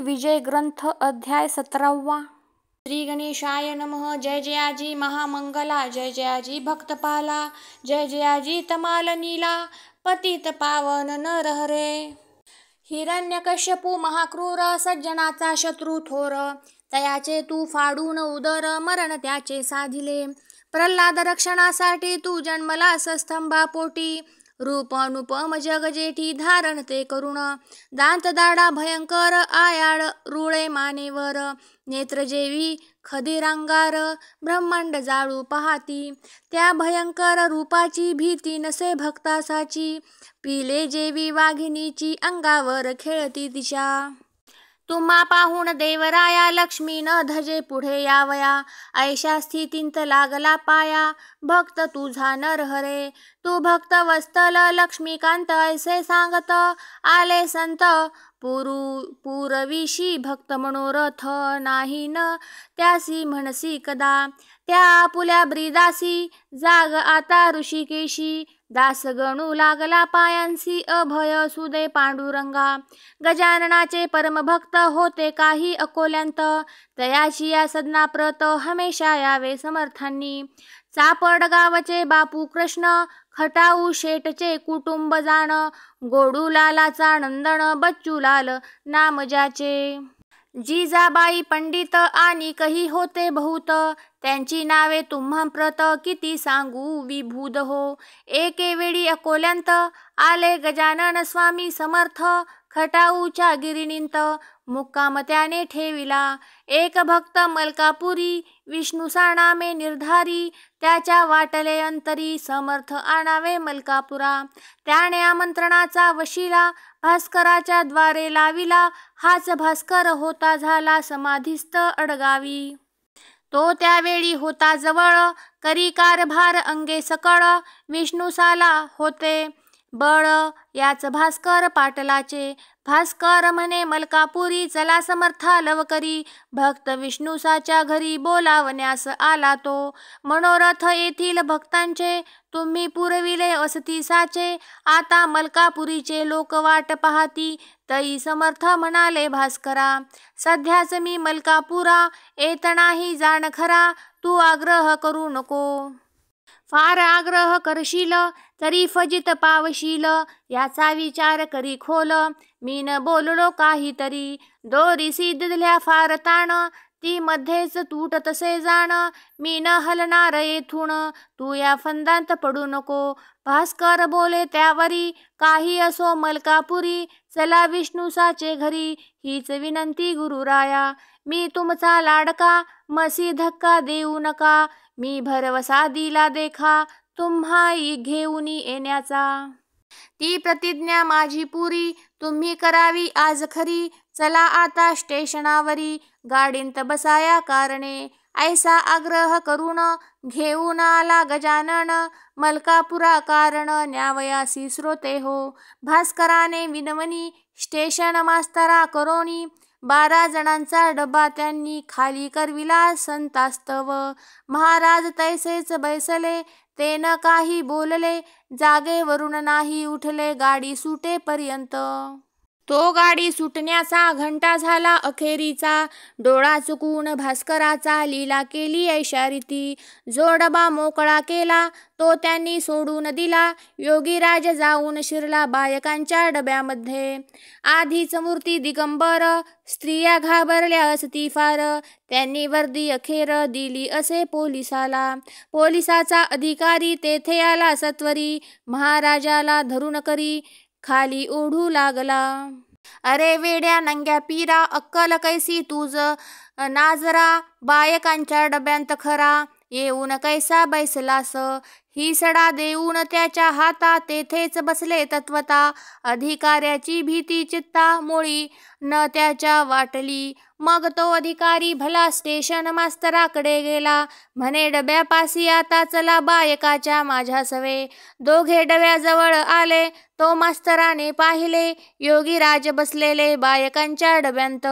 विजय ग्रंथ अध्याय 17. श्री गणेशाय नमः. जय जयाजी महामंगला, जय जयाजी भक्तपाला, जय जयाजी तमाल नीला, पतित पावन नर हरे. हिरण्यकश्यपू महाक्रूर, सज्जनाचा शत्रू थोर, तयाचे तू फाडून उदर, मरण त्याचे साधिले. प्रल्हाद रक्षणासाठी तू जन्मलास स्तंभापोटी, रूप अनुपम जग जेठी धारण ते करुण. दांत दाडा भयंकर, आयाळ रुळे मानेवर, नेत्र जेवी खदिरांगार, ब्रह्मांड जाळू पाहाती. त्या भयंकर रूपाची भीती नसे भक्तासाची, पिले जेवी वाघिणीची अंगावर खेळती तिच्या. तुम्हा पाहून देवराया, लक्ष्मी न धजे पुढे यावया, ऐशा स्थितींत लागला पाया, भक्त तुझा नर हरे. तू भक्त वत्सल लक्ष्मीकांत, ऐसे सांगत आले संत, पूरविशी भक्त मनोरथ नाही न त्यासी म्हणसी कदा. त्या आपुल्या ब्रीदासी जाग आता ऋषिकेशी, दास गणू लागला पायांसी, अभय सुदे पांडुरंगा. गजाननाचे परमभक्त होते काही अकोल्यांत, तयाची या सदनाप्रत हमेशा यावे समर्थांनी. चापड गावचे बापू कृष्ण, खटाऊ शेटचे कुटुंब जाण, गोडूलालाचा नंदन, बच्चूलाल नाम ज्याचे. जिजाबाई पंडित आणि कही होते बहुत, त्यांची नावे तुम्हाप्रत किती सांगू विभूद हो. एके वेळी अकोल्यांत आले गजानन स्वामी समर्थ, खटाऊच्या गिरिनींत मुक्काम त्याने ठेविला. एक भक्त मलकापुरी, विष्णुसा नामे निर्धारी, त्याच्या वाटले अंतरी समर्थ आणावे मलकापुरा. त्याने आमंत्रणाचा वशिला भास्कराच्या द्वारे लाविला, हाच भास्कर होता झाला समाधीस्थ अडगावी. तो त्यावेळी होता जवळ, करी कारभार अंगे सकळ, विष्णुसाला होते बळ याच भास्कर पाटलाचे. भास्कर म्हणे मलकापुरी, चला समर्था लवकरी, भक्त विष्णुसाच्या घरी बोलावण्यास आला तो. मनोरथ येथील भक्तांचे तुम्ही पुरविले असतीसाचे, आता मलकापुरीचे लोक वाट पाहती. तई समर्थ म्हणाले भास्करा, सध्याच मी मलकापुरा येत नाही जाण खरा, तू आग्रह करू नको. फार आग्रह करशील तरी फजित पावशील, याचा विचार करी खोल. मी न बोललो काहीतरी, दोरी सिद्धल्या फार ताण, ती मध्येच तूट तसे जाण, मी न हलणार येथून, तू या फंदांत पडू नको. भास्कर बोले त्यावरी, काही असो मलकापुरी, चला विष्णुसाचे घरी, हीच विनंती गुरुराया. मी तुमचा लाडका, मसी धक्का देऊ नका, मी भरवसा दिला देखा, तुम्हा घेऊन येण्याचा. ती प्रतिज्ञा माझी पुरी, तुम्ही करावी आज खरी. चला आता स्टेशनावरी, गाडींत बसाया कारणे. ऐसा आग्रह करून घेऊन आला गजानन, मलकापुरा कारण न्यावयासी श्रोते हो. भास्कराने विनवणी स्टेशन मास्तरा करोनी, 12 जणांचा डबा त्यांनी खाली करविला संतास्तव. महाराज तैसेच बैसले, ते न काही बोलले, जागेवरून नाही उठले गाडी सुटेपर्यंत. तो गाडी सुटण्याचा घंटा झाला अखेरीचा, डोळा चुकून भास्कराचा लीला केली ऐशा रीती. जो डबा मोकळा केला तो त्यांनी सोडून दिला, योगीराज जाऊन शिरला बायकांच्या डब्यामध्ये. आधीच मूर्ती दिगंबर, स्त्रिया घाबरल्या असती फार, त्यांनी वर्दी अखेर दिली असे पोलिसाला. पोलिसाचा अधिकारी तेथे आला सत्वरी, महाराजाला धरून करी खाली ओढू लागला. अरे वेड्या नंग्या पीरा, अक्कल कैसी तुझ नाजरा, बायकांच्या डब्यांत खरा येऊन कैसा बैसलास. ही सडा देऊन त्याच्या हाता तेथेच बसले तत्वता, अधिकाऱ्याची भीती चित्ता मुळी न त्याच्या वाटली. मग तो अधिकारी भला स्टेशन मास्तराकडे गेला, म्हणे डब्यापासी आता चला बायकाच्या माझ्या सवे. दोघे डब्याजवळ आले, तो मास्तराने पाहिले, योगीराज बसलेले बायकांच्या डब्यांत.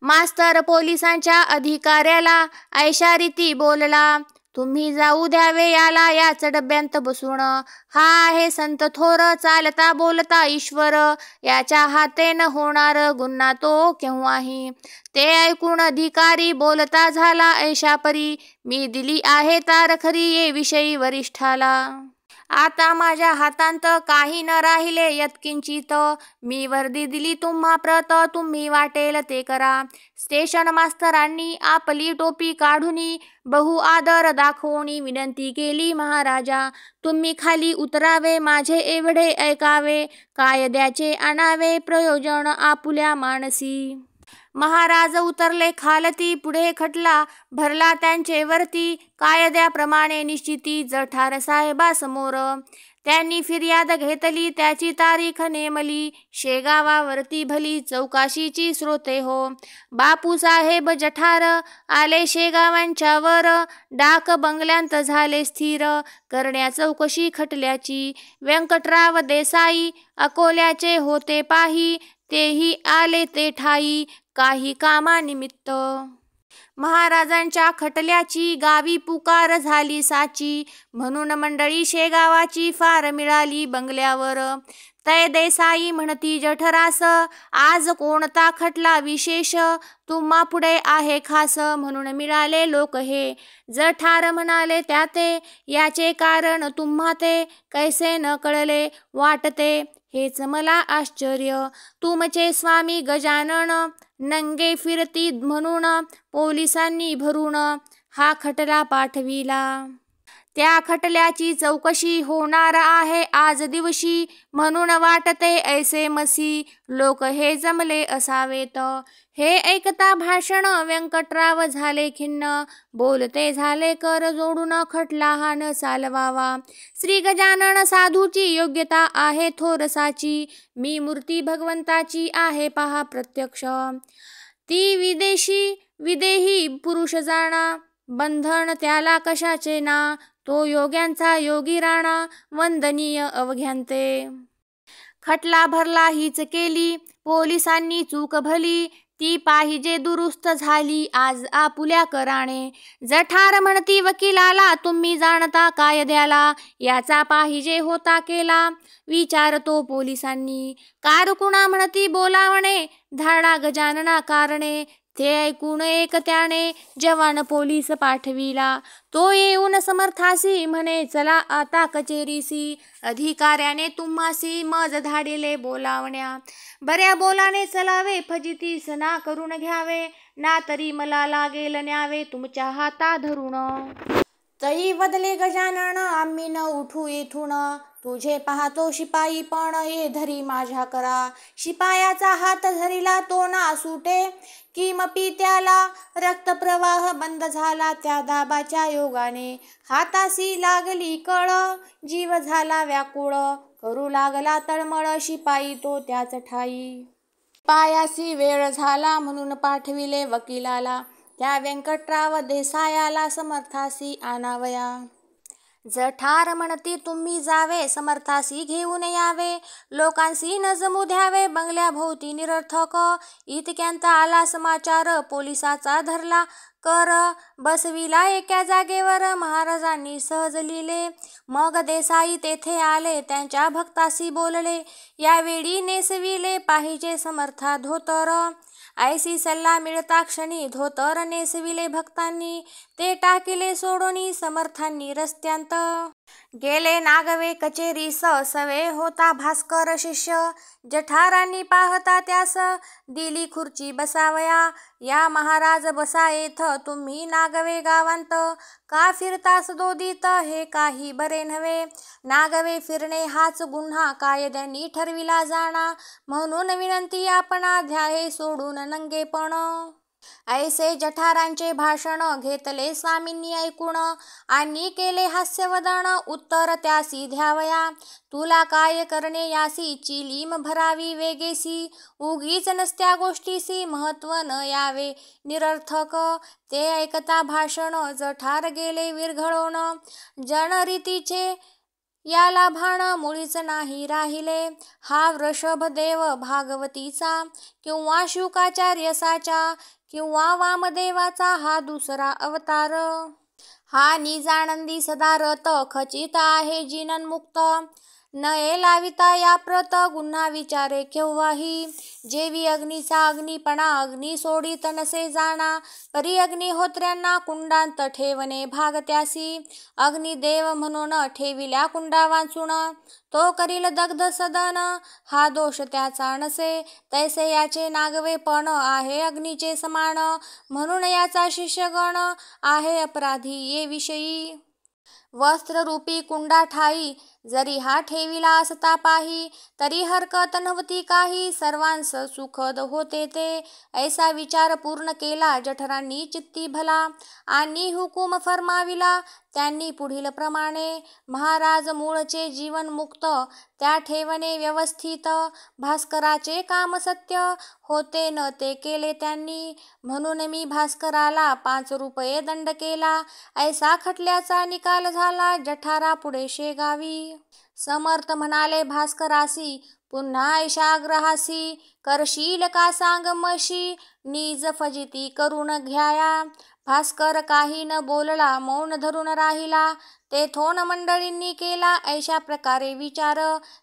मास्तर पोलिसांच्या अधिकाऱ्याला ऐशा रीती बोलला, तुम्ही जाऊ द्यावे याला याच डब्यांत बसून. हा आहे संत थोर, चालता बोलता ईश्वर, याच्या हातेन होणार गुन्हा तो केव्हाही. ते ऐकून अधिकारी बोलता झाला ऐशा परी, मी दिली आहे तार खरी ये विषयी वरिष्ठाला. आता माझ्या हातांत काही न राहिले यत्किंचित, मी वर्दी दिली तुम्हा प्रत, तुम्ही वाटेल ते करा. स्टेशन मास्तरांनी आपली टोपी काढूनी बहु आदर दाखवून विनंती केली महाराजा, तुम्ही खाली उतरावे माझे एवढे ऐकावे, कायद्याचे आणावे प्रयोजन आपुल्या मानसी. महाराज उतरले खालती, पुढे खटला भरला त्यांचे वरती, कायद्याप्रमाणे निश्चिती जठार साहेबासमोर. त्यांनी फिर्याद घेतली त्याची तारीख नेमली, शेगावावरती भली चौकाशीची श्रोते हो. बापूसाहेब जठार आले शेगावांच्यावर, डाक बंगल्यांत झाले स्थिर, करण्या चौकशी खटल्याची. व्यंकटराव देसाई अकोल्याचे होते पाही, तेही आले ते ठाई काही कामानिमित्त. महाराजांच्या खटल्याची गावी पुकार झाली साची, म्हणून मंडळी शेगावाची फार मिळाली बंगल्यावर. तै देसाई म्हणती जठरास, आज कोणता खटला विशेष, तुम्हा पुढे आहे खास, म्हणून मिळाले लोक हे. जठार म्हणाले त्याते, याचे कारण तुम्हा ते कैसे न कळले वाटते, हेच मला आश्चर्य. तुमचे स्वामी गजानन नंगे फिरती म्हणून पोलिसांनी भरून हा खटला पाठविला. त्या खटल्याची चौकशी होणार आहे आज दिवशी, म्हणून वाटते ऐसे मसी लोक हे जमले असावेत. हे ऐकता भाषण व्यंकटराव झाले खिन्न, बोलते झाले कर जोडून खटला हा न चालवावा. श्री गजानन साधूची योग्यता आहे थोरसाची, मी मूर्ती भगवंताची आहे पहा प्रत्यक्ष. ती विदेही पुरुष जाणा, बंधन त्याला कशाचे ना, तो योग्यांचा योगी राणा, वंदनीय अवघ्यांते. खटला भरला हीच केली पोलिसांनी चूक भली, ती पाहिजे दुरुस्त झाली आज आपुल्या कराणे. जठार म्हणती वकिलाला, तुम्ही जाणता कायद्याला, याचा पाहिजे होता केला विचारतो पोलिसांनी. कारकुणा म्हणती बोलावणे, धाडा गजानना कारणे, ते ऐकून एक त्याने जवान पोलीस पाठविला. तो येऊन समर्थासी म्हणे चला आता कचेरीसी, अधिकाऱ्याने तुम्हासी मज धाडिले बोलावण्या. बऱ्या बोलाने चलावे फजितीस ना करून घ्यावे, ना तरी मला लागेल न्यावे तुमच्या हाता धरून. तई बदले गजानन आम्ही न उठू येथून, तुझे पाहतो शिपाई पण ये धरी माझ्या करा. शिपायाचा हात धरिला तो ना सुटे, किमपी त्याला रक्तप्रवाह बंद झाला त्या दाबाच्या योगाने. हातासी लागली कळ, जीव झाला व्याकुळ, करू लागला तळमळ शिपाई तो त्याच ठाई. शिपायासी वेळ झाला म्हणून पाठविले वकिलाला, त्या व्यंकटराव देसायाला समर्थासी आणावया. जठार म्हणती तुम्ही जावे समर्थासी घेऊन यावे, लोकांसी न जमू द्यावे बंगल्याभोवती निरर्थक. इतक्यांत आला समाचार पोलिसाचा धरला कर, बसविला एका जागेवर महाराजांनी सहज लिहिले. मग देसाई तेथे आले त्यांच्या भक्तासी बोलले, यावेळी नेसविले पाहिजे समर्था धोतर. ऐसी सल्ला मिळता क्षणी धोतर नेसविले भक्तांनी, ते टाकिले सोडून समर्थांनी रस्त्यांत. गेले नागवे कचेरीस सवे होता भास्कर शिष्य, जठारांनी पाहता त्यास दिली खुर्ची बसावया. या महाराज बसा येथ तुम्ही नागवे गावांत, का फिरतास दोदीत हे काही बरे नव्हे. नागवे फिरणे हाच गुन्हा कायद्यांनी ठरविला जाणा, म्हणून विनंती आपणा द्या हे सोडून नंगेपण. ऐसे जठारांचे भाषण घेतले स्वामींनी ऐकून, आणि केले हास्यवदन उत्तर त्यासी द्यावया. तुला काय करणे यासी चिलीम भरावी वेगेसी, उगीच नसत्या गोष्टीसी महत्व न यावे निरर्थक. ते ऐकता भाषण जठार गेले विरघळून, जनरीतीचे याला भान मुळीच नाही राहिले. हा वृषभदेव भागवतीचा किंवा शुकाचार्यसाचा किंवा वामदेवाचा हा दुसरा अवतार. हा निजानंदी सदा रत खचित आहे जीनन्मुक्त नये लाविता या प्रत गुन्हा विचारे केव्हाही जेवी अग्नीचा अग्निपणा अग्नी सोडित नसे जाणा परी अग्निहोत्र्यांना कुंडांत ठेवणे भाग त्यासी अग्निदेव म्हणून ठेविल्या कुंडा वाचून तो करील दग्ध सदन हा दोष त्याचा नसे तैसे याचे नागवे पण आहे अग्नीचे समान म्हणून याचा शिष्यगण आहे अपराधी ये विषयी वस्त्ररूपी कुंडा ठाई जरी हा ठेविला असता पाही तरी हरकत नव्हती काही सर्वांस सुखद होते ते ऐसा विचार पूर्ण केला जठरांनी चित्ती भला आणि हुकूम फरमाविला त्यांनी पुढील प्रमाणे महाराज मूळचे जीवन मुक्त त्या ठेवणे व्यवस्थित भास्कराचे काम सत्य होते न ते केले त्यांनी म्हणून मी भास्कराला 5 रुपये दंड केला ऐसा खटल्याचा निकाल झाला जठारा पुढे शेगावी समर्थ म्हणाले भास्करासी पुन्हा ऐशाग्रहासी करशील का सांग मशी निज फजिती करून घ्याया भास्कर काही न बोलला मौन धरून राहिला तेथोन मंडळींनी केला ऐशा प्रकारे विचार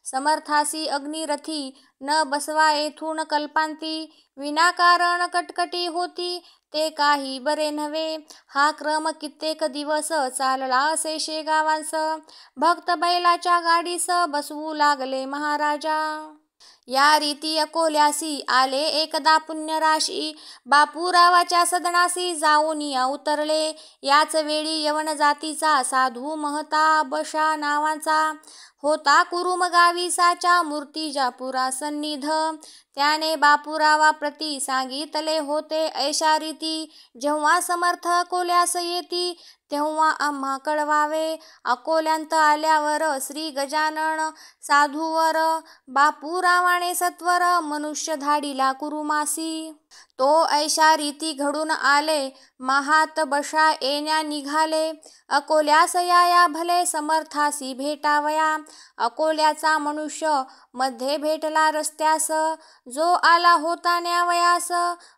समर्थासी अग्निरथी न बसवा येथून कल्पांती विनाकारण कटकटी होती ते काही बरे नव्हे हा क्रम कित्येक दिवस चालला असे शेगावांस भक्त बैलाच्या गाडीस बसवू लागले महाराजा या रीती अकोल्यासी आले एकदा पुण्यराशी बापूरावाच्या सदनासी जाऊन या उतरले याच वेळी यवन जातीचा साधू महता बशा नावाचा होता कुरुम गाविसाच्या मूर्तिजापुरा सन्निध त्याने बापूरावा प्रती सांगितले होते ऐशा रीती जेव्हा समर्थ अकोल्यास येती तेव्हा आम्हा कळवावे अकोल्यांत आल्यावर श्री गजानन साधूवर बापूरावाने सत्वर मनुष्य धाडीला कुरुमासी तो ऐशा रीती घडून आले महात बशा येण्या निघाले अकोल्यास या भले समर्थासी भेटावया अकोल्याचा मनुष्य मध्ये भेटला रस्त्यास जो आला होता न्यावयास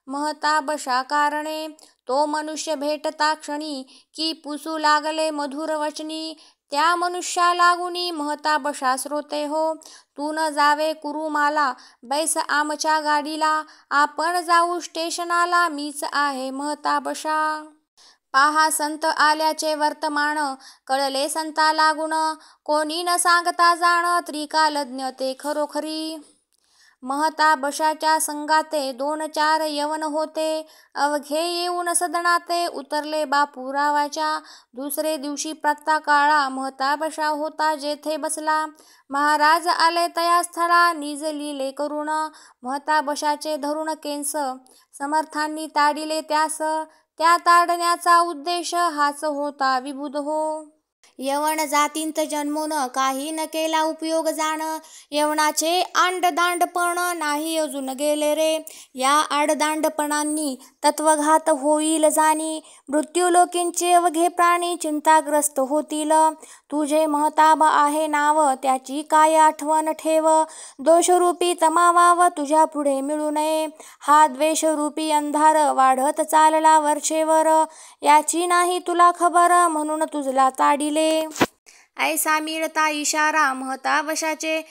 महता बशा कारणे तो मनुष्य भेटता क्षणी की पुसू लागले मधुर वचनी त्या मनुष्या लागुनी महता बशा श्रोते हो तू न जावे कुरुमाला बैस आमच्या गाडीला आपण जाऊ स्टेशनाला मीच आहे महता बशा पाहा संत आल्याचे वर्तमान कळले संता लागून कोणी न सांगता जाण त्रिकालज्ञ ते खरोखरी महता बशाच्या संगाते 2-4 यवन होते अवघे येऊन सदनाते उतरले बापूरावाच्या दुसरे दिवशी प्रातःकाळा महता बशा होता जेथे बसला महाराज आले तया स्थळा निज लिले करून महता बशाचे धरून केंस समर्थांनी ताडिले त्यास त्या ताडण्याचा उद्देश हाच होता विबुध हो यवन जातींत जन्मून काही न केला उपयोग जाण यवनाचे आंडदांडपण नाही अजून गेले रे या आडदांडपणांनी तत्वघात होईल जाणी मृत्यूलोकींचे अवघे प्राणी चिंताग्रस्त होतील तुझे महताब आहे नाव त्याची काय आठवण ठेव दोषरूपी तमावाव तुझ्या पुढे मिळू नये हा द्वेषरूपी अंधार वाढत चालला वर्षेवर याची नाही तुला खबर म्हणून तुझला ताडिले ऐसा मिळता इशारा महता वशाचे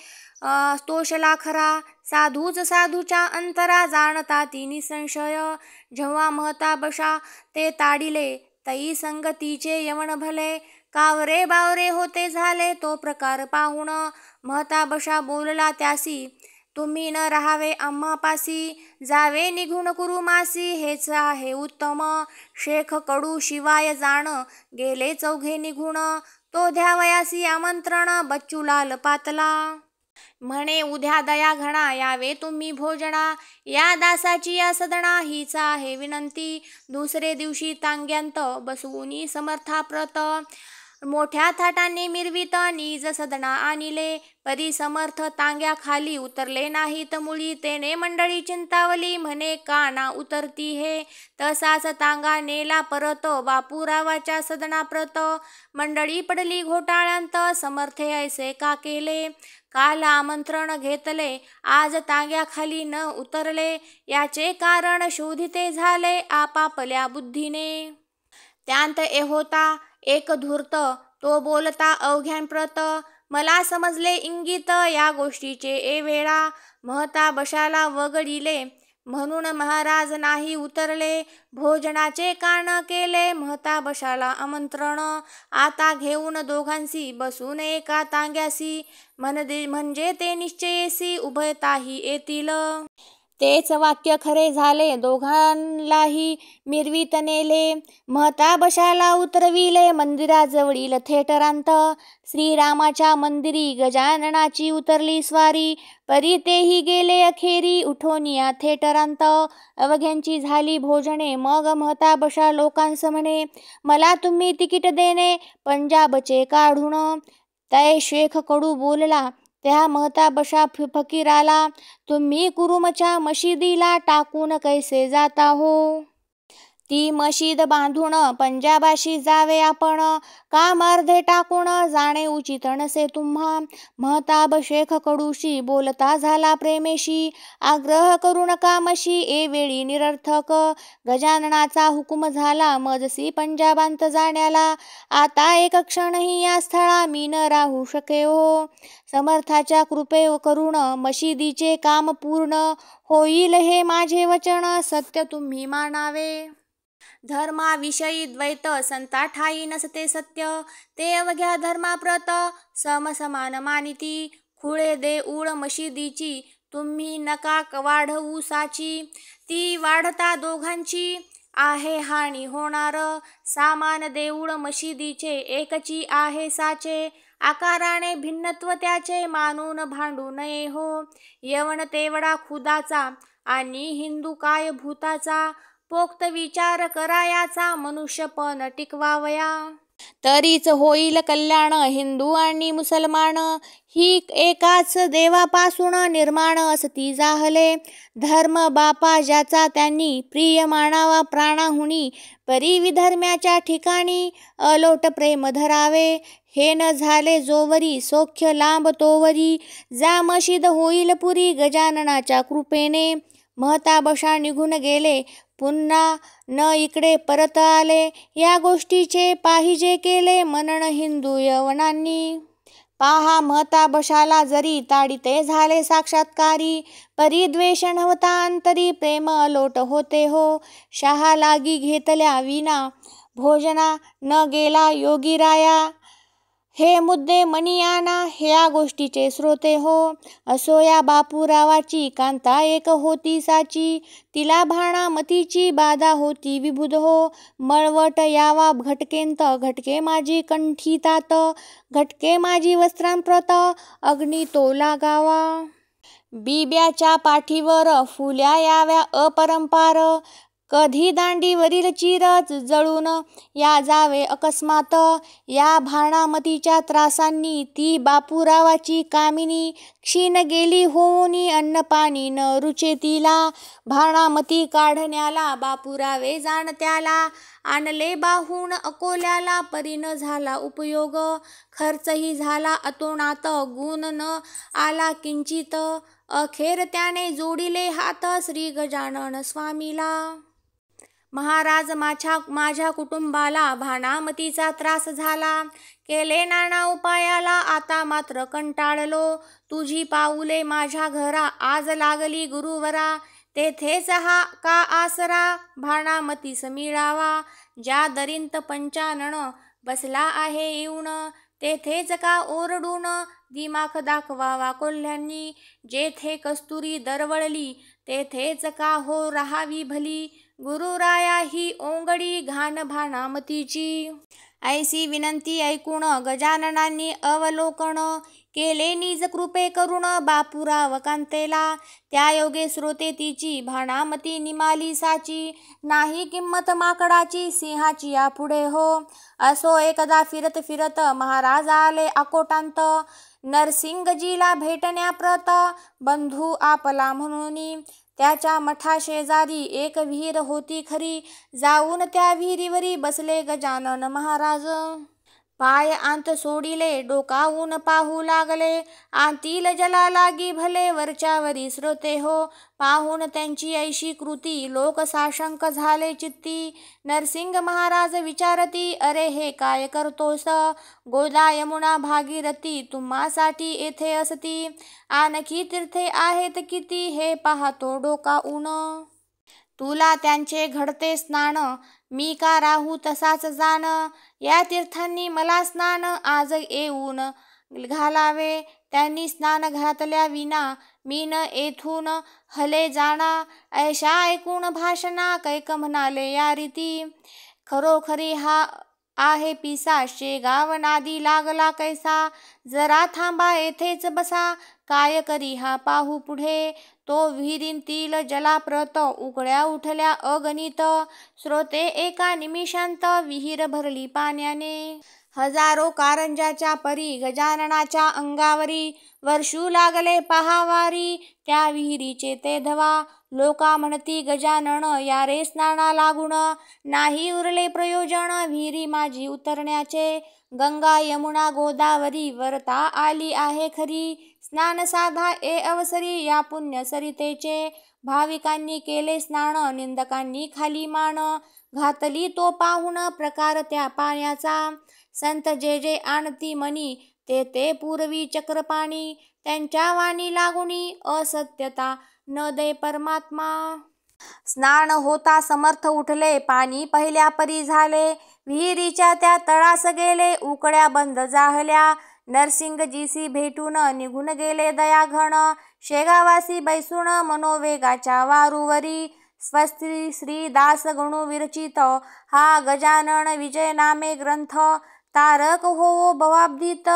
तोषला खरा साधूच साधूच्या अंतरा जाणता ती निसंशय जेव्हा महता बशा ते ताडिले तई संगतीचे यवन भले कावरे बावरे होते झाले तो प्रकार पाहून महता बशा बोलला त्यासी तुम्ही न राहावे आम्हापासी जावे निघून कुरुमासी हेच आहे उत्तम शेख कडू शिवाय जाण गेले चौघे निघून तो द्यावयासी आमंत्रण बच्चूलाल पातला म्हणे उद्या दया घणा यावे तुम्ही भोजना या दासाची या सदना हीच आहे विनंती दुसरे दिवशी तांग्यांत बसवूनी समर्थाप्रत मोठ्या थाटाने मिरवित निज सदना आणिले परी समर्थ तांग्या खाली उतरले नाहीत मुळी तेने मंडळी चिंतावली म्हणे का ना उतरती हे तसाच तांगा नेला परत बापूरावाच्या सदनाप्रत मंडळी पडली घोटाळ्यांत समर्थे ऐसे का केले काल आमंत्रण घेतले आज तांग्या खाली न उतरले याचे कारण शोधिते झाले आपापल्या बुद्धीने त्यांत होता एक धूर्त तो बोलता अवघ्यांप्रत, मला समजले इंगित या गोष्टीचे ए वेळा. महता बशाला वगडिले म्हणून महाराज नाही उतरले, भोजनाचे कान केले महता बशाला आमंत्रण. आता घेऊन दोघांसी बसून एका तांग्यासी, म्हणजे ते निश्चयेसी उभयताही येतील. तेच वाक्य खरे झाले दोघांलाही मिरवीत नेले, महता बशाला उतरविले मंदिराजवळील थेटरांत. श्रीरामाच्या मंदिरी गजाननाची उतरली स्वारी, परी तेही गेले अखेरी उठोनिया थेटरांत. अवघ्यांची झाली भोजने मग महता बशा लोकांस म्हणे, मला तुम्ही तिकीट देणे पंजाबचे काढून. तै शेख कडू बोलला त्या महता बशा फकीराला, तुम्ही कुरुमच्या मशिदीला टाकून कैसे जाता हो. ती मशीद बांधून पंजाबाशी जावे आपण, काम अर्धे टाकून जाणे उचित नसे तुम्हा. महताब शेख कडूशी बोलता झाला प्रेमेशी, आग्रह करू नका मशी ए वेळी निरर्थक. गजाननाचा हुकुम झाला मजसी पंजाबांत जाण्याला, आता एक क्षणही या स्थळा मी न राहू शके हो. समर्थाच्या कृपे करून मशिदीचे काम पूर्ण होईल हे माझे वचन सत्य तुम्ही मानावे. धर्माविषयी द्वैत संता ठाई नसते सत्य, ते अवघ्या धर्माप्रत समसमान मानिती. खुळे देऊळ मशिदीची तुम्ही नका वाढवू साची, ती वाढता दोघांची आहे हानी होणार. सामान देऊळ मशिदीचे एकची आहे साचे, आकाराने भिन्नत्व त्याचे मानून भांडू नये हो. यवन तेवढा खुदाचा आणि हिंदू काय भूताचा, पोक्त विचार करायाचा मनुष्यपण टिकवावया. तरीच होईल कल्याण हिंदू आणि मुसलमान, ही एकाच देवापासून निर्माण असती जाहले. धर्म बापा ज्याचा त्यांनी प्रिय मानावा प्राणाहुनी, परी विधर्म्याच्या ठिकाणी अलोट प्रेम धरावे. हे न झाले जोवरी सौख्य लांब तोवरी, जा मशीद होईल पुरी गजाननाच्या कृपेने. महता बशा निघून गेले पुन्हा न इकडे परत आले, या गोष्टीचे पाहिजे केले मनन हिंदू यवनांनी. पाहा महता बशाला जरी ताडिते झाले साक्षात्कारी, परी द्वेष नव्हता अंतरी प्रेम अलोट होते हो. शहा लागी घेतल्या विना भोजना न गेला योगीराया, हे मुद्दे मनी आणा ह्या गोष्टीचे श्रोते हो. असो या बापूरावाची कांता एक होती साची, तिला भाणा मतीची बाधा होती विबुध हो. मळवट यावा घटकेंत घटके माझी कंठीतात, घटके माझी वस्त्रांप्रत अग्नी तो लागावा. बिब्याच्या पाठीवर फुल्या याव्या अपरंपार, कधी दांडीवरील चिरच जळून या जावे अकस्मात. या भाणामतीच्या त्रासांनी ती बापूरावाची कामिनी, क्षीण गेली होऊनी अन्न पाणी न रुचे तिला. भाणामती काढण्याला बापूरावे जाणत्याला, आणले बाहून अकोल्याला परी न झाला उपयोग. खर्चही झाला अतोनात गुण न आला किंचित, अखेर त्याने जोडिले हात श्री गजानन स्वामीला. महाराज माझ्या कुटुंबाला भाणामतीचा त्रास झाला, केले नाना उपायाला आता मात्र कंटाळलो. तुझी पाऊले माझ्या घरा आज लागली गुरुवरा, तेथेच हा का आसरा भाणामतीस मिळावा. ज्या दरींत पंचानन बसला आहे येऊन, तेथेच का ओरडून दिमाख दाखवावा कोल्ह्यांनी. जेथे कस्तुरी दरवळली तेथेच का हो राहावी भली, गुरुराया ही ओंगडी घाण भाणामतीची. ऐसी विनंती ऐकून गजाननांनी अवलोकन केले निज कृपे करून बापूराव कांतेला. त्या योगे श्रोते तिची भाणामती निमाली साची, नाही किंमत माकडाची सिंहाची यापुढे हो. असो एकदा फिरत फिरत महाराज आले अकोटांत, नरसिंगजीला भेटण्याप्रत बंधू आपला म्हणून. त्याच्या मठाशेजारी एक विहीर होती खरी, जाऊन त्या विहिरीवरी बसले गजानन महाराज. पाय अंत सोडिले डोकावून पाहू लागले, आंतील जला लागी भले वरच्यावरी श्रोते हो. पाहून त्यांची ऐशी कृती लोक साशंक झाले चित्ती. नरसिंग महाराज विचारती, अरे हे काय करतोस? गोदा यमुना भागीरथी तुम्हासाठी येथे असती. आणखी तीर्थे आहेत किती हे पाहतो डोकावून. तुला त्यांचे घडते स्नान, मी का राहू तसाच जाण. या तीर्थांनी मला स्नान आज येऊन घालावे. त्यांनी स्नान घातल्या विना मी न येथून हले जाणा. ऐशा ऐकून भाषणा कैक म्हणाले या रीती. खरोखरी हा आहे पिसा, शेगाव नादी लागला कैसा. जरा थांबा येथेच बसा, काय करी हा पाहू पुढे. तो विहिरींतील जलाप्रत उकळ्या उठल्या अगणित. श्रोते एका निमिषांत विहीर भरली पाण्याने. हजारो कारंजाच्या परी गजाननाच्या अंगावरी वर्षू लागले पहावारी. त्या विहिरीचे ते धवा. लोका म्हणती गजानन या रे स्नाना लागून. नाही उरले प्रयोजन विहिरी माझी उतरण्याचे. गंगा यमुना गोदावरी वरता आली आहे खरी. स्नान साधा ए अवसरी या पुण्य सरितेचे. भाविकांनी केले स्नान निंदकांनी खाली मान. घातली तो पाहून प्रकार त्या पाण्याचा. संत जे जे आणती मनी ते ते पूर्वी चक्रपाणी. त्यांच्या वाणी लागुनी असत्यता न दे परमात्मा. स्नान होता समर्थ उठले पाणी पहिल्या परी झाले. विहिरीच्या त्या तळास गेले उकळ्या बंद जाहल्या. नरसिंगजीसी भेटून निघून गेले दयाघन. शेगावासी बैसून मनोवेगाच्या वारूवरी. स्वस्ती श्री दास गणू विरचित हा गजानन विजय नामे ग्रंथ. तारक होवो भवाब्धीत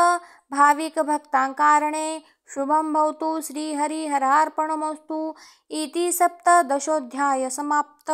भाविक भक्तांकारणे. शुभं भवतु श्री हरी हरार्पणमस्तु. इति सप्तदशोऽध्याय समाप्त.